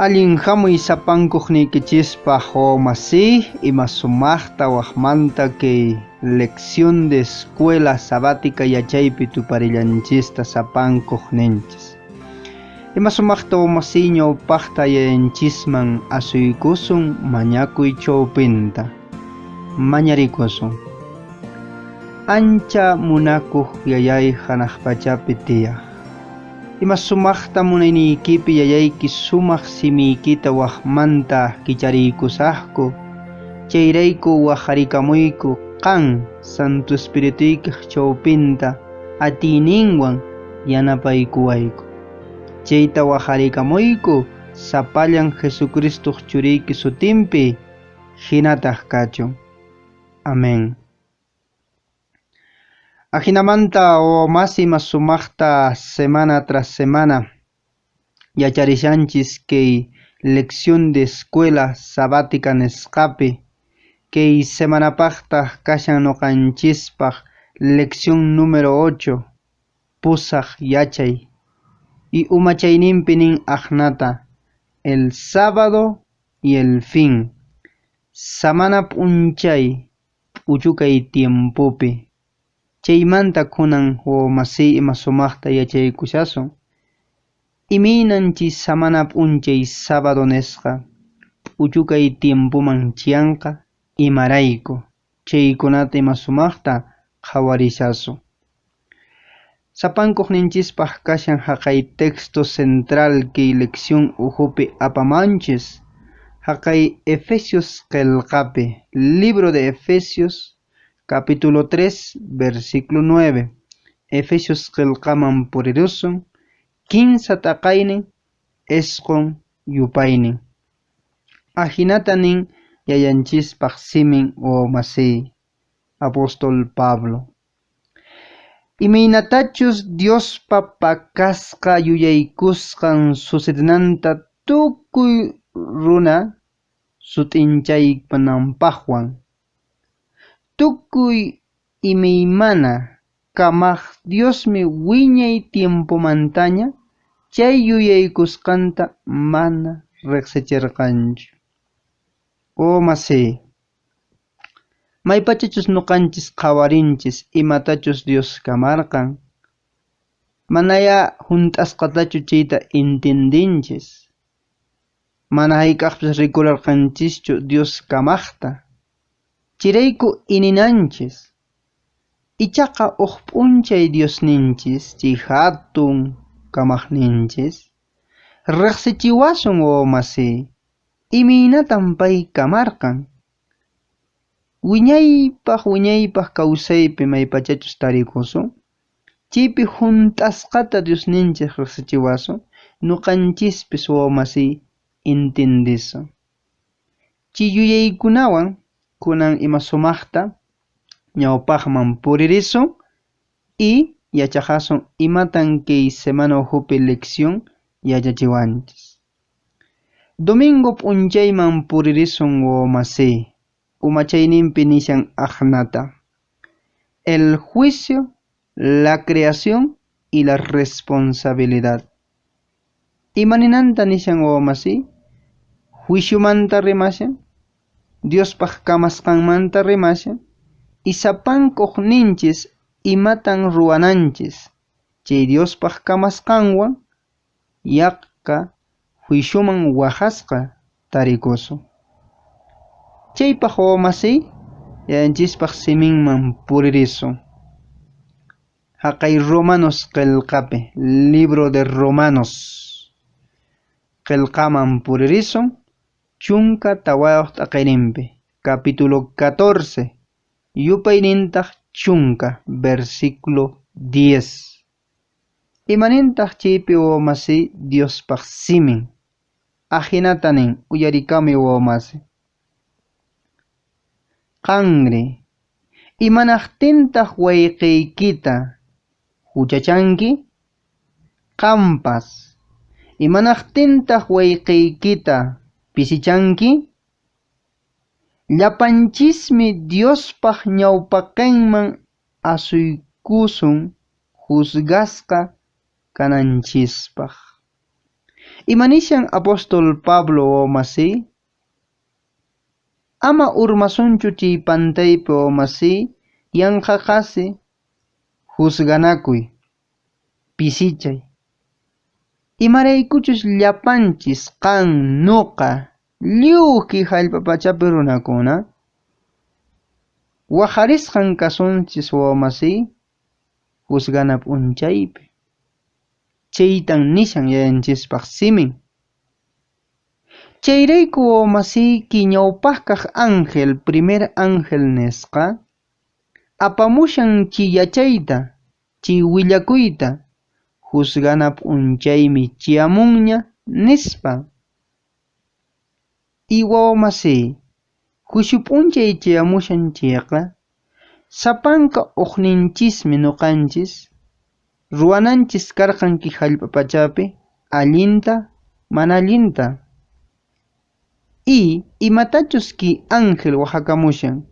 Allin hamuy sapankuqniykichispa masi ima sumaqta waqmanta que lección de escuela sabática yachaypi tuparillanchista sapankuqninchis. Ima sumaqta masi ñawpaqta yayanchisman asuykusun mañakuy chawpinta. Mañarikusun. Ancha munakuq yayay hanaq pachapi tiyaq. Ima sumaqta munaynikipi yayayki sumaq simiykita waqmanta kichariykusaqku, chayrayku waqharikamuyku qan Santo Espirituykaq chawpinta atiyninwan yanapaykuwayku. Chayta waqharikamuyku sapallan Jesucristo churiyki sutinpi hinataq kachun. Amén. Ajinamanta masi sumaqta semana tras semana yacharishanchis que lección de escuela sabática nisqapi que semanapaqta kashan noqanchispaq lección número 8 pusaq yachay y umachayninpi nin aqnata el sábado y el fin samana p'unchay p'uchukay tiempopi. Chaymanta kunan masi ima sumaqta yachaykushasun. Imaynanchis samana p'unchay sábado nisqa p'uchukay tiempoman chiyanqa imarayku. Chaykunata ima sumaqta qhawarishasun. Sapankuqninchispaq kashan haqay texto central que lección uhupi apamanchis haqay Efesios qillqapi, libro de Efesios capítulo 3, versículo 9. Efesios qillqaman purirusun, 15 taqaynin, esqon yupaynin. Ajinatanin yayanchispaq simin masi, apóstol Pablo. Imaynatachus Diospa pakasqa yuyaykusqan sucedinanta tukuy runa sutinchaypananpaqwan. Tukuy imaymana kamaq Diosmi wiñay tiempomantaña chay yuyaykusqanta mana riqsichirqanchu. Masi, maypachachus nuqanchis qhawarinchis imatachus Dios kamarqan. Manaya hunt'asqatachu chayta entendinchis. Mana hayk'aqpis rikurarqanchischu Dios kamaqta. Chirayku ininanchis. Ichaqa p'unchay Diosninchis chay hatun kamaqninchis riqsichiwasun masi. Imaynatan pay kamarqan. Wiñaypaq kawsaypi maypachachus tarikusun. Chaypi hunt'asqata Diosninchis riqsichiwasun. Nuqanchispis masi entendisun. Chay yuyaykunawan kunan ima sumaqta ñawpaqman puririsun y yachajasun imatan kay semana uhupi lección yachachiwanchis. Domingo p'unchayman puririsun masi, umachayninpi nishan aqnata. El juicio, la creación y la responsabilidad. Imaninanta nishan masi, juiciomanta rimashan, Diospaq kamasqanmanta rimashan y sapankuqninchis imatan ruwananchis chay Diospaq kamasqanwan yaqqa juicioman waqasqa tarikusun. Chaypaq masi yayanchispaq siminman puririsun. Haqay Romanos qillqapi, libro de Romanos qillqaman puririsun. Chunka tawayuq t'aqayninpi, capítulo 14, yupaynintaq chunka, versículo 10. Imanintaq chaypi masi Diospaq simin, ajinatanin uyarikami masi. Qanri, imanaqtintaq wayqiykita huchachanki? Qampas, imanaqtintaq wayqiykita pisichanki? Llapanchismi Diospaq ñawpaqinman asuykusun juzgasqa kananchispaq. Imanishan apóstol Pablo o masi, ama urmasunchu chi pantaypi o masi, yanqaqasi husganakuy, pisichay. Imaraykuchus llapanchis qan nuqa lluqi hallp'apachapi runakuna wajarisqan kasunchis wawmasi husgana p'unchaypi. Chaytan nishan yayanchispaq simin. Chayrayku wawmasiyki ñawpaqkaq ángel, primer ángel nisqa, apamushan chiyachayta, chiwillakuyta, husgana p'unchaymi chiamunña nispa. Y wawmasí, hushu p'unchay chiamushan chayqa, sapanka uqninchismi nuqanchis, ruwananchis karqanki hallp'apachapi, allinta, mana allinta. Y imatachus ki ángel wahakamushan,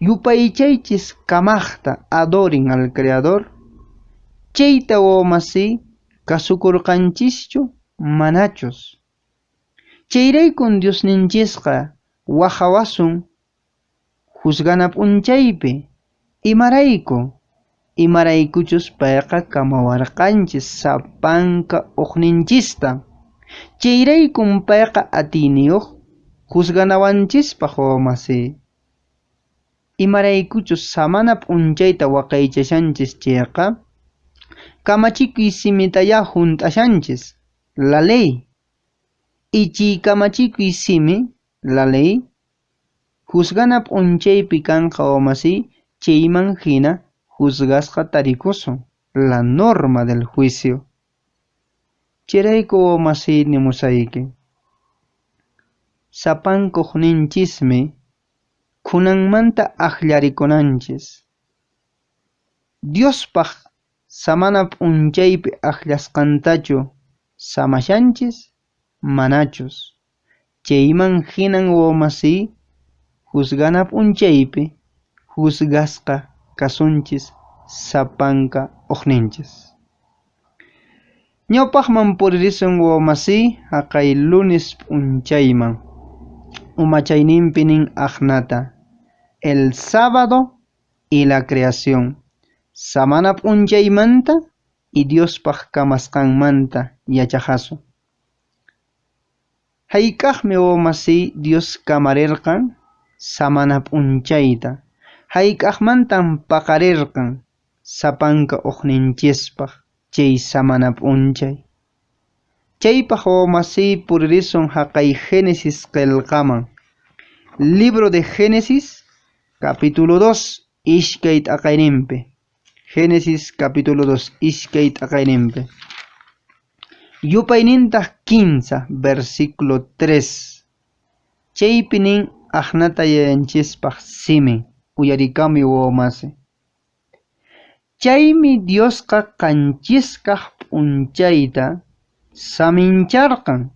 yupaychaychis kamaqta adorin al Creador, chayta wawmasí kasukurqanchischu manachus. Chayraykun Diosninchisqa wahawasun husgana p'unchaypi, imaraykuchus payqa kamawarqanchis sapanka uqninchista. Chayraykun payqa atiniyuq husganawanchispaq wawmasí. Imaraykuchus samana p'unchayta waqaychashanchis chayqa, kamachikuy simitaya hunt'ashanchis, la ley. Ichi kamachikuy simi, la ley, husgana p'unchaypi kanqa wawmasí, chayman hina husgasqa tarikusun, la norma del juicio. Chayrayku wawmasí nimusayki, sapanka uqninchismi kunanmanta akllarikunanchis. Diospaq samana p'unchaypi akllasqantachu samashanchis, manachus. Chayman hinan wawmasí husgana p'unchaypi husgasqa kasunchis sapanka uqninchis. Ñawpaqman puririsun wawmasí haqay lunes p'unchayman. Umachayninpi nin aqnata, el sábado y la creación. Samana p'unchaymanta y Diospaq kamasqanmanta yachajasu. Hayk'aqmi wawmasí Dios kamarirqan samana p'unchayta. Hayk'aqmantan paqarirqan sapanka uqninchispaq chay samana p'unchay. Chaypaq wawmasí puririsun haqay Génesis qillqaman. Libro de Génesis, capítulo 2, ishkay t'aqayninpi. Génesis capítulo 2, ishkay t'aqayninpi. Yupaynintaq 15, versículo 3. Chaypi nin aqnata yayanchispaq simin, uyarikami wawmasí. Chaymi Diosqa qanchisqaq p'unchayta samincharqan,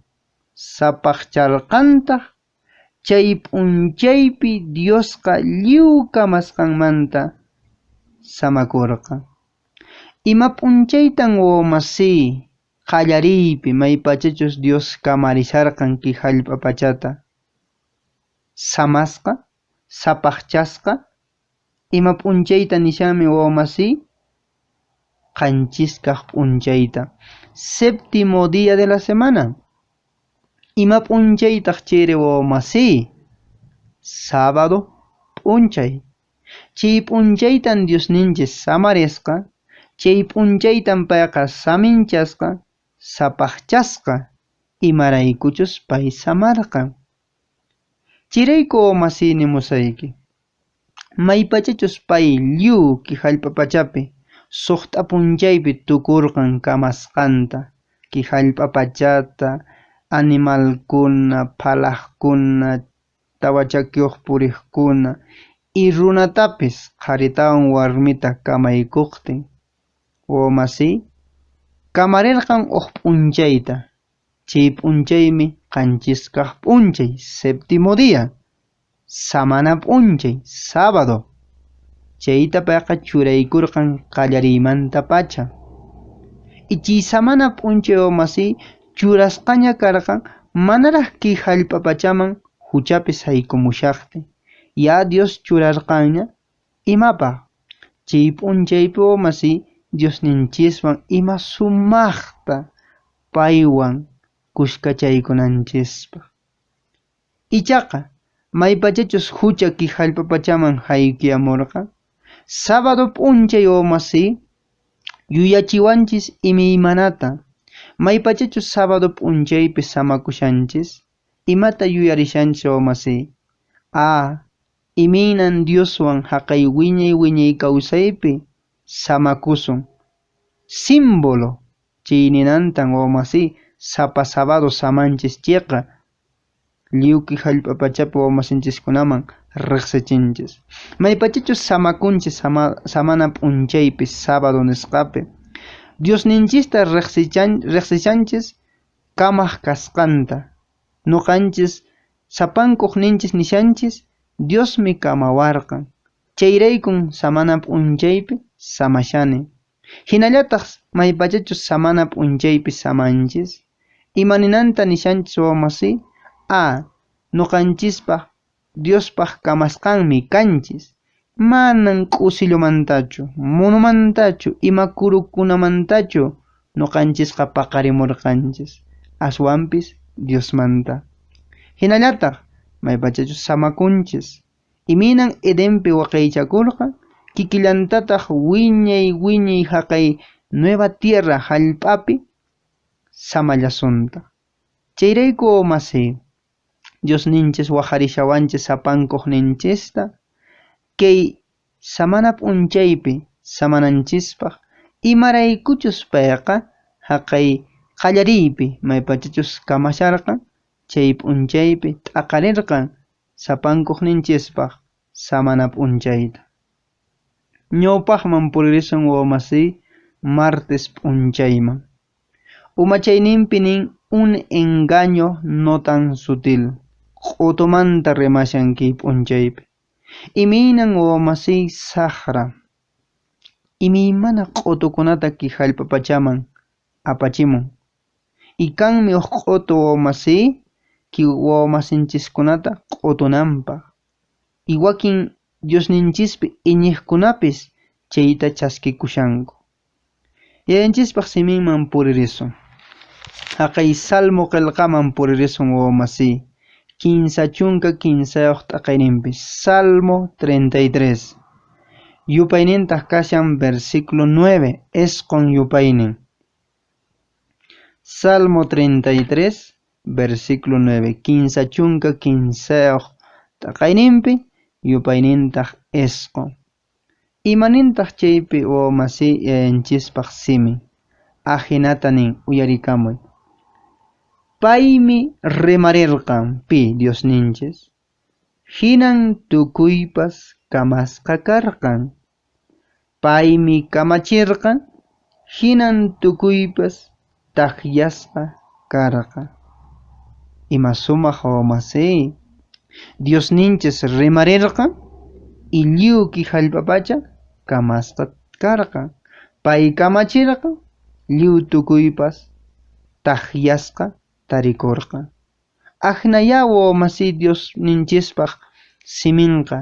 sapaqcharqantaq, chay p'unchaypi Diosqa lliw kamasqanmanta samakurqa. Ima p'unchaytan wawmasí qallariypi maypachachus Dios kamarisharqan ki hallp'apachata samasqa, sapaqchasqa, ima p'unchayta nishami wawmasí qanchisqaq p'unchayta. Séptimo día de la semana. Ima p'unchaytaq chayri wawmasí, sábado p'unchay. Chay p'unchaytan Diosninchis samarisqa, chay p'unchaytan payqa saminchasqa, sapaqchasqa, imaraykuchus pay samarqa. Chayrayku wawmasí nimusayki, maypachachus pay lliw ki hallp'apachapi suqta p'unchaypi tukurqan kamasqanta, ki hallp'apachata, animalkuna, phalaqkuna, tawachakuyuq puriqkuna, y runatapis qharitawan warmita kamaykuqtin. Wawmasí kamarirqan uq p'unchayta. Chay p'unchaymi qanchisqaq p'unchay, séptimo día. Samana p'unchay, sábado. Chayta payqa churaykurqan qallariymanta pacha. Y chay samana p'unchay wawmasí churasqaña karqan manaraq ki hallp'apachaman huchapis haykumushaqti. Ya Dios churarqanña imapaq chay p'unchaypi masi Diosninchiswan ima sumaqta paywan kushkachaykunanchispaq. Ichaqa maypachachus hucha ki hallp'apachaman haykuyamurqa sábado p'unchay masi yuyachiwanchis imiymanata maypachachus sábado p'unchaypi samakushanchis imata yuyarishanchis masi imiynan Dioswan haqay wiñay kawsaypi samakusun símbolo chayninantan masi sapa sábado samanchis chayqa lliwki hallp'apachapi wamasinchikunaman riqsichinchis maypachachus samakunchis samana p'unchaypi sábado nisqapi Diosninchista riqsichanchis kamaq kasqanta nuqanchis sapankuqninchis nishanchis Diosmi kamawarqan chayraykun samana p'unchaypi samashani hinallataq maypachachus samana p'unchaypi samanchis imaninanta nishanchis masi nuqanchispaq Diospaq kamasqanmi kanchis manan k'usillumantachu munumantachu ima kurukunamantachu nuqanchisqa paqarimurqanchis aswanpis Diosmanta hinallataq maypachachus samakunchis iminan Edenpi waqaychakurqa kikillantataq wiñay haqay nueva tierra hallp'api samallasunta chayrayku masi Diosninchis waharishawanchis sapankuqninchista kay samana p'unchaypi samananchispaq imaraykuchus payqa haqay qallariypi maypachachus kamasharqan chay p'unchaypi t'aqarirqan sapankuqninchispaq samana p'unchayta ñawpaqman puririsun masi martes p'unchayman umachayninpi nin un engaño no tan sutil q'utumanta rimashan kay p'unchaypi imiynan masi saqra imiymana q'utukunata ki hallp'apachaman apachimun y kanmi uq q'utu masi ki wawamasinchikkunata q'utunanpaq y wakin Diosninchispi iñiqkunapis chayta chaskikushanku yayanchispaq siminman puririsun haqay salmo qillqaman puririsun masi quinsa chunka quinsayuq t'aqayninpi Salmo 33 yupaynintaq kashan versículo 9 esqon yupaynin Salmo 33 versículo 9 quinsa chunka quinsayuq t'aqayninpi yupaynintaq esqon imanintaq chaypi masi yayanchispaq simi ajinata nin uyarikamuy paymi rimarirqan pi Diosninchis hinan tukuypas kamasqa karqan paymi kamachirqan hinan tukuypas taqyasqa karqan ima sumaq masi Diosninchis rimarirqan y lliwki hallp'apacha kamasqa karqan pay kamachirqan lliw tukuypas taqyasqa tarikurqa ajnaya masi Diosninchispaq siminqa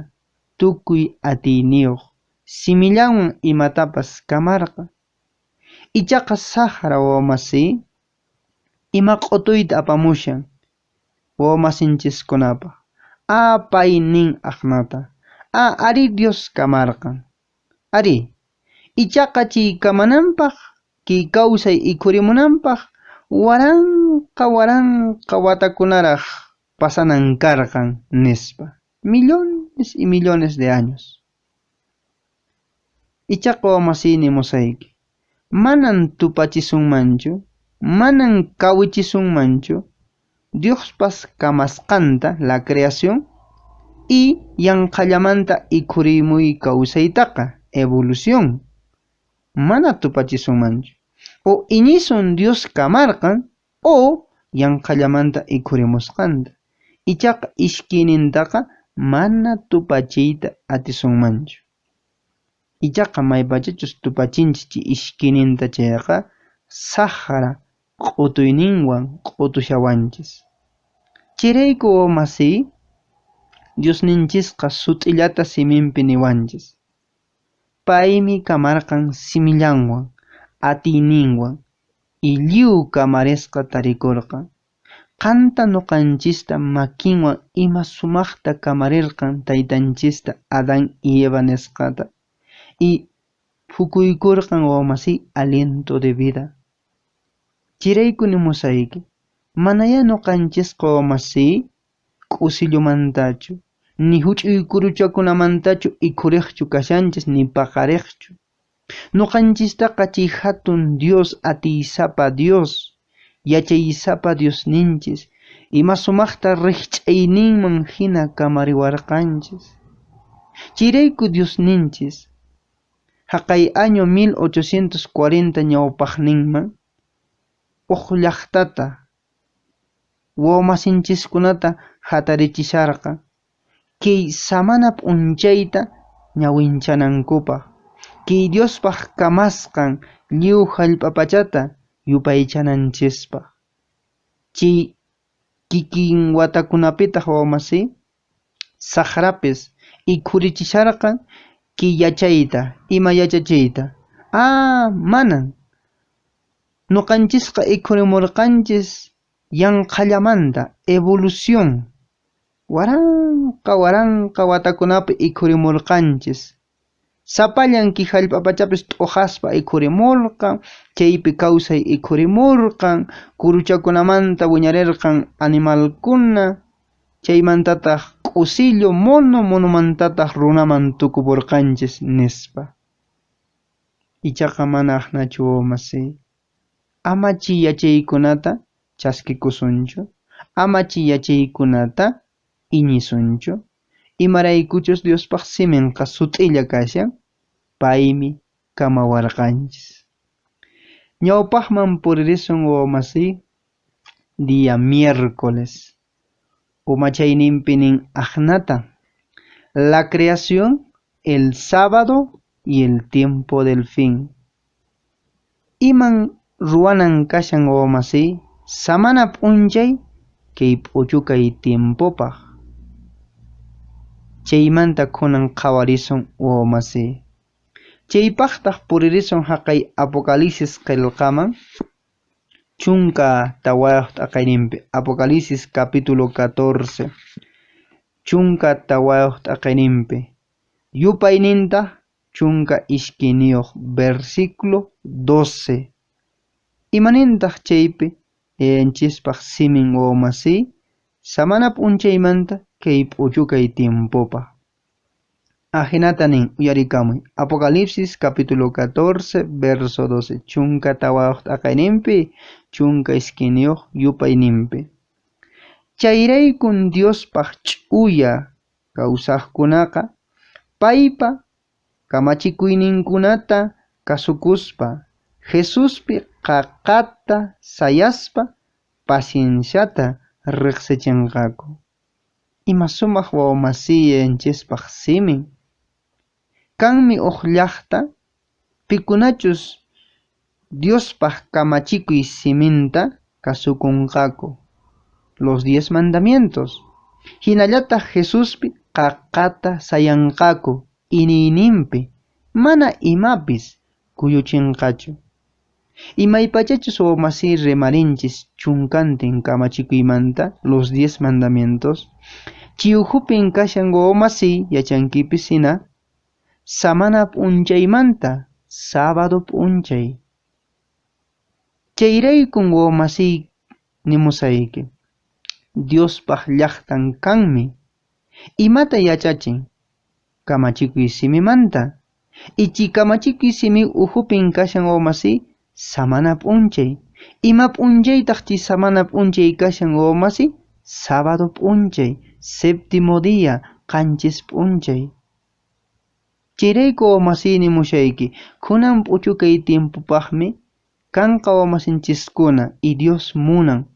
tukuy atiyniyuq simillawan imatapas kamarqa ichaqa saqra masi ima q'utuyta apamushan wawamasinchikkunapaq pay nin aqnata ari Dios kamarqan ari ichaqa chay kamananpaq ki kawsay ikhurimunanpaq waranqa watakunaraq pasanan karqan nispa millones y millones de años ichaqa masini musayki manan tupachisunmanchu manan kawichisunmanchu Diospas kamasqanta la creación y yanqallamanta ikhurimuy kawsaytaqa evolución mana tupachisunmanchu o iñisun Dios kamarqan o yanqallamanta ikhurimusqanta ichaqa ishkiynintaqa mana tupachiyta atisunmanchu ichaqa maypachachus tupachinchik ishkiyninta chayqa saqra q'utuyninwan q'utushawanchis. Chirayku wawmasí, Diosninchisqa sut'illata siminpi niwanchis. Paymi kamarqan simillanwan, atiyninwan, y lliw kamarisqa tarikurqan. Qanta nuqanchista makinwan ima sumaqta kamarirqan taytanchista Adán y Eva nisqata, y phukuykurqan wawmasí aliento de vida. Chirayku nimusayki, manaya nuqanchisqa wawmasí k'usillumantachu, ni huch'uy kuruchakunamantachu ikhuriqchu kashanchis ni paqariqchu. Nuqanchistaqa chay hatun Dios atiysapa Dios, yachaysapa Diosninchis, ima sumaqta riqch'ayninman hina kamariwarqanchis. Chirayku Diosninchis haqay año 1840 ñawpaqninman uq llaqtata wawmasinchikkunata hatarichisharqa kay samana p'unchayta ñawinchanankupaq, kay Diospaq kamasqan lliw hallp'apachata yupaychananchispaq. Chay kikin watakunapitaq wawmasí saqrapis ikhurichisharqan kay yachayta, ima yachachayta. Manan, nuqanchisqa ikhurimurqanchis yanqallamanta, evolución. Waranqa watakunapi ikhurimurqanchis. Sapallan ki hallp'apachapis t'uqaspa ikhurimurqan, chaypi kawsay ikhurimurqan, kuruchakunamanta wiñarirqan animalkuna, chaymantataq k'usillu monomantataq runaman tukupurqanchis nispa. Ichaqa mana aqnachu wawmasí, ama chay yachaykunata chaskikusunchu, ama chay yachaykunata iñisunchu. Imaraykuchus Diospaq siminqa sut'illa kashan, paymi kamawarqanchis. Ñawpaqman puririsun wawmasí día miércoles, umachayninpi nin aqnata, la creación, el sábado y el tiempo del fin. Iman ruwanan kashan wawmasí, samana p'unchay kay p'uchukay tiempopaq. Chaymanta kunan qhawarisun wawmasí. Chaypaqtaq puririsun haqay Apocalipsis qillqaman, chunka tawayuq t'aqayninpi, Apocalipsis capítulo 14, chunka tawayuq t'aqayninpi, yupaynintaq chunka ishkiniyuq versículo 12. Imanintaq chaypi yanchispaq simin wawmasí, samana p'unchaymanta kay p'uchukay tiempopaq. Ajinata nin uyarikamuy. Apocalipsis capítulo 14 verso 12. Chunka tawayuq t'aqayninpi, chunka iskiniyuq yupayninpi. Chayraykun Diospaq ch'uya kawsaqkunaqa paypa kamachikuyninkunata kasukuspa, Jesuspi qaqata sayaspa pacienciata riqsichinqaku. Ima sumaq wawmasí yanchispaq simin. Kanmi uq llaqta, pikunachus Diospaq kamachikuy siminta kasukunqaku, los 10 mandamientos. Hinallataq Jesuspi qaqata sayanqaku, iniyninpi, mana imapis kuyuchinqachu. Imaypachachus wawmasí rimarinchis chunkantin kamachikuymanta, los 10 mandamientos. Chiuhupin kashan wawmasí yachankipis hina, samana p'unchaymanta, sábado p'unchay. Chayraykun wawmasí nimusayki, Diospaq llaqtan kanmi, imata yachachin, kamachikuy simimanta. Ichi kamachikuy simi uhupin kashan wawmasí, samana p'unchay. Ima p'unchaytaq chay samana p'unchay kashan wawmasí, sábado p'unchay, séptimo día, qanchis p'unchay. Chayrayku wawmasí nimushayki, kunan p'uchukay tiempopaqmi kanqa wawmasinchiskuna y Dios munan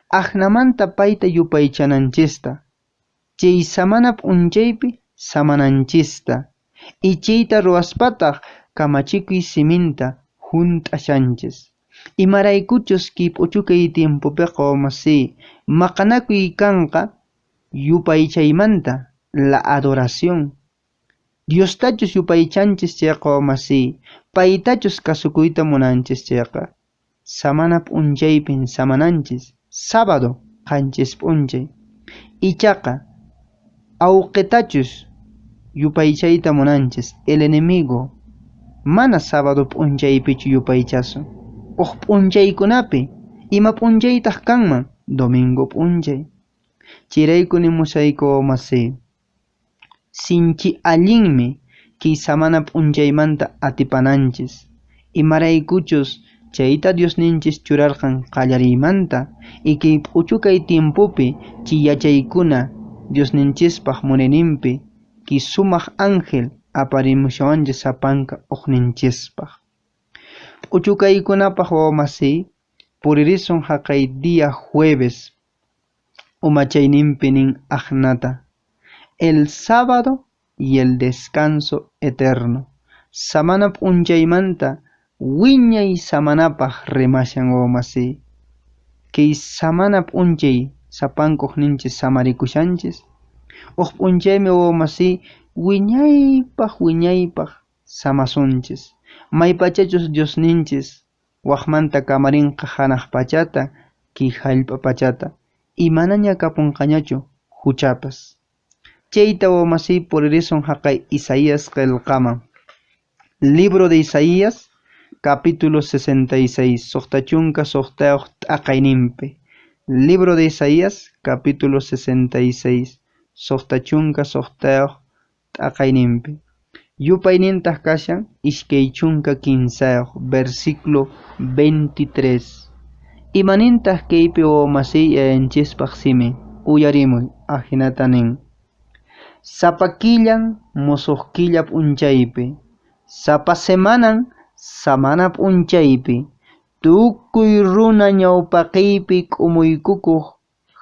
aqnamanta payta yupaychananchista, chay samana p'unchaypi samananchista, y chayta ruwaspataq kamachikuy siminta hunt'ashanchis. Imaraykuchus kip'uchukay tiempopiqa wamasi maqanakuy kanqa yupaychaymanta la adoración. Diostachus yupaychanchis chayqa wamasi paytachus kasukuyta munanchis chayqa samana p'unchaypin samananchis sábado qanchis p'unchay ichaqa awqitachus yupaychayta munanchis el enemigo mana sábado p'unchaypichu yupaychasun uq p'unchaykunapi ima p'unchaytaq kanman domingo p'unchay chirayku nimushayku wamasi sinchi allinmi ki samana p'unchaymanta atipananchis imaraykuchus chayta Diosninchis churarqan qallariymanta y ki p'uchukay tiempopi chi yachaykuna Diosninchispaq munayninpi ki sumaq ángel aparimushawanchis sapanka uqninchispaq p'uchukaykunapaq wawamasi puririsun haqay día jueves umachayninpi nin aqnata el sábado y el descanso eterno samana p'unchaymanta wiñay samanapaq rimashan wawamasi kay samana p'unchay sapankuq ninchis samarikushanchis uq p'unchaymi wawamasi wiñaypaq samasunchis maypachachus Diosninchis waqmanta kamarinqa hanaq pachata ki hallp'a pachata imanaña kapunqañachu huchapas chayta wawamasi puririsun haqay Isaías qillqaman libro de Isaías capítulo 66 soqtachunka soqtayuq t'aqayninpi libro de Isaías capítulo 66 soqtachunka soqtayuq t'aqayninpi yupaynintaq kashan ishkay chunka 15 versículo 23 imanintaq kaypi wawamasi yayanchispaq simi uyarimuy ajinata nin sapa killan musuq killa p'unchaypi sapa semanan samana p'unchaypi tukuy runa ñawpaqiypi k'umuykukuq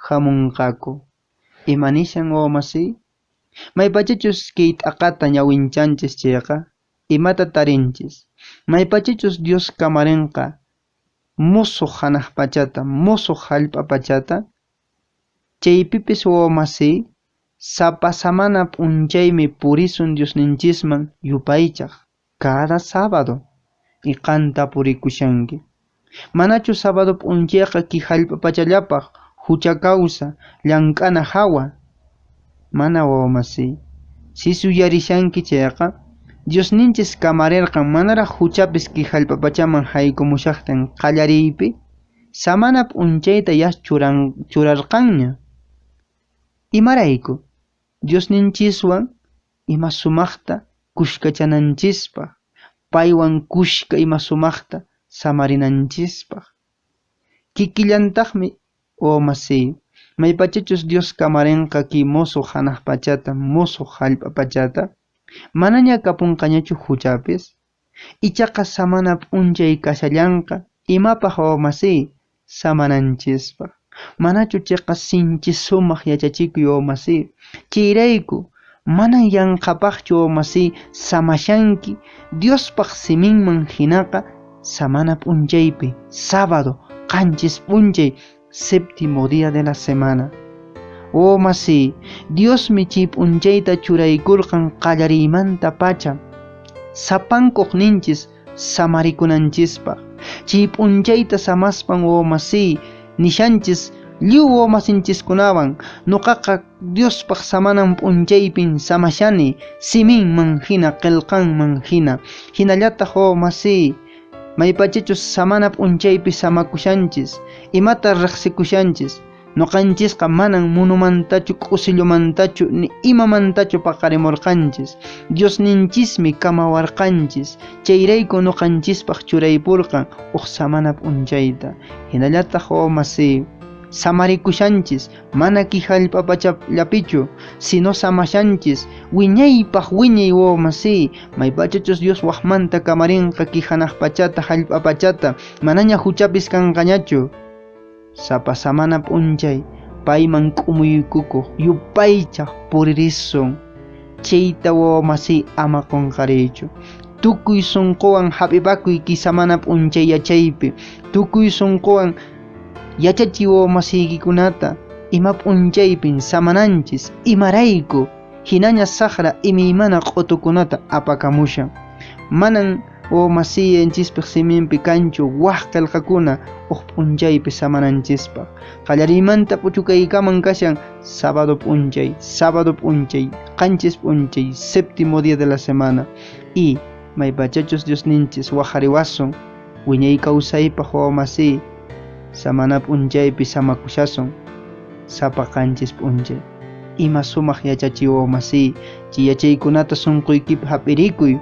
hamunqaku imanishan wawamasi maypachachus kay t'aqata ñawinchanchis chayqa imata tarinchis maypachachus Dios kamarinqa musuq hanaq pachata musuq hallp'a pachata chaypipis wawamasi sapa samana p'unchaymi purisun Diosninchisman yupaychaq cada sábado iqanta purikushanki manachu sábado p'unchayqa ki hallp'a pachallapaq hucha kawsa llank'ana hawa mana wawamasi sisuyarishanki chayqa Diosninchis kamarirqan manaraq huchapis ki hallp'a pachaman haykumushaqtin qallariypi samana p'unchayta yas churarqanña imarayku Diosninchiswan ima sumaqta kushkachananchispaq paywan kushka ima sumaqta samarinanchispaq kikillantaqmi wawamasi maypachachus Dios kamarinqa ki musuq hanaq pachata musuq hallp'a pachata manaña kapunqañachu huchapis ichaqa samana p'unchay kashallanqa imapaq wawamasi samananchispaq manachu chayqa sinchi sumaq yachachikuy wawamasi chayrayku manan yanqapaqchu wawamasi samashanki Diospaq siminman hinaqa samana p'unchaypi sábado qanchis p'unchay séptimo día de la semana wawamasi Diosmi chay p'unchayta churaykurqan qallariymanta pacha sapankuq ninchis samarikunanchispaq chay p'unchayta samaspan wawamasi nishanchis lliw wawamasinchikunawan nuqaqa Diospaq samanan p'unchaypin samashani siminman hina qillqanman hinallataq wawamasi maypachachus samana p'unchaypi samakushanchis imata riqsikushanchis nuqanchisqa manan munumantachu q'usillumantachu ni imamantachu paqarimurqanchis Diosninchismi kamawarqanchis chayrayku nuqanchispaq churaypurqan uq samana p'unchayta hinallataq wawamasi samarikushanchis mana ki hallp'a pachallapichu sino samashanchis wiñaypaq wiñay wawamasi maypachachus Dios waqmanta kamarinqa ki hanaq pachata hallp'a pachata manaña huchapis kanqañachu sapa samana p'unchay payman k'umuykukuq yupaychaq puririsun chayta wawamasi ama qunqariychu tukuy sunquwan hap'ipakuyki samana p'unchay yachaypi, tukuy sunquwan yachachiw masiykikunata ima p'unchaypin samananchis imarayku hinaña saqra imaymana q'utukunata apakamusha. Manan masiyanchispaq siminpi kanchu waq qillqakuna uq p'unchaypi samananchispaq. Qallarimanta puchukaykaman kashan sábado p'unchay, qanchis p'unchay, séptimo día de la semana. Y maypachachus Diosninchis waqhariwasun wiñay kawsaypaq masi samana p'unchaypi samakushasun sapa qanchis p'unchay. Ima sumaq yachachiw masi chi yachaykunata sunquykipi hap'irikuy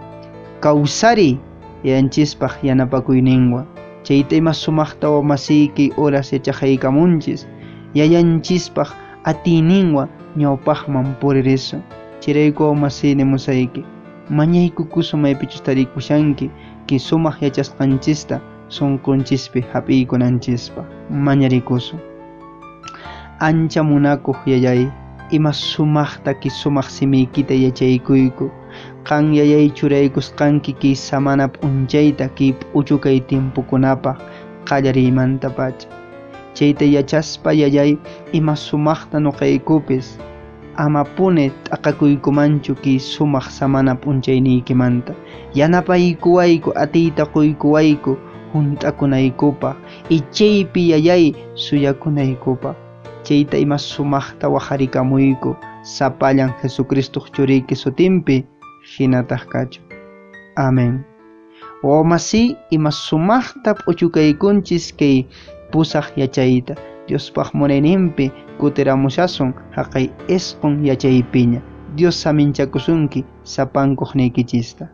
kawsari yanchispaq yanapakuyninwan. Chayta ima sumaqta masiyki horas yachaqaykamunchis yayanchispaq atiyninwan ñawpaqman puririsun. Chirayku masi nimusayki mañaykukusun maypichus tarikushanki ki sumaq yachasqanchista sunqunchispi hap'iykunanchispa mañarikusun. Ancha munakuq yayay, ima sumaqta ki sumaq simiykita yachaykuyku. Qan yayay churaykusqanki ki samana p'unchayta ki p'uchukay timpukunapaq qallarimanta pacha. Chayta yachaspa yayay ima sumaqta nuqaykupis ama pune t'aqakuykumanchu ki sumaq samana p'unchayniykimanta. Yanapaykuwayku atiyta quykuwayku hunt'akunaykupaq y chaypi yayay suyakunaykupaq. Chayta ima sumaqta waqharikamuyku sapallan Jesucristo churiyki sutinpi hinataq kachu. Amén. Masi ima sumaqta p'uchukaykunchis kay pusaq yachayta Diospaq munayninpi kutiramushasun haqay isqun yachaypiña. Dios saminchakusunki sapankuqniykichista.